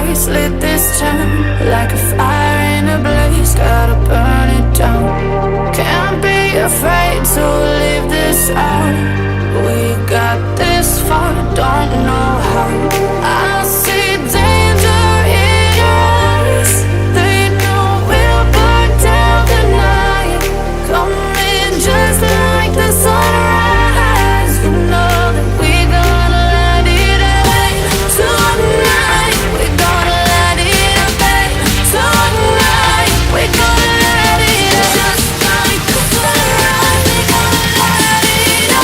eyes lit this town like a fire in a blaze, gotta burn it down. Can't be afraid to leave this out. We got this far, don't know how. I see danger in us. They know we'll burn down the night. Coming just like the sunrise. You know that we're gonna let it rain. Tonight we're gonna let it rain. Tonight we're gonna let it rain. Just like the sunrise, we're gonna let it rain.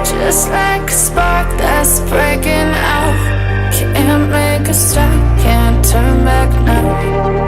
Just like a spark that's breaking out. Can't make a stop, can't turn back now.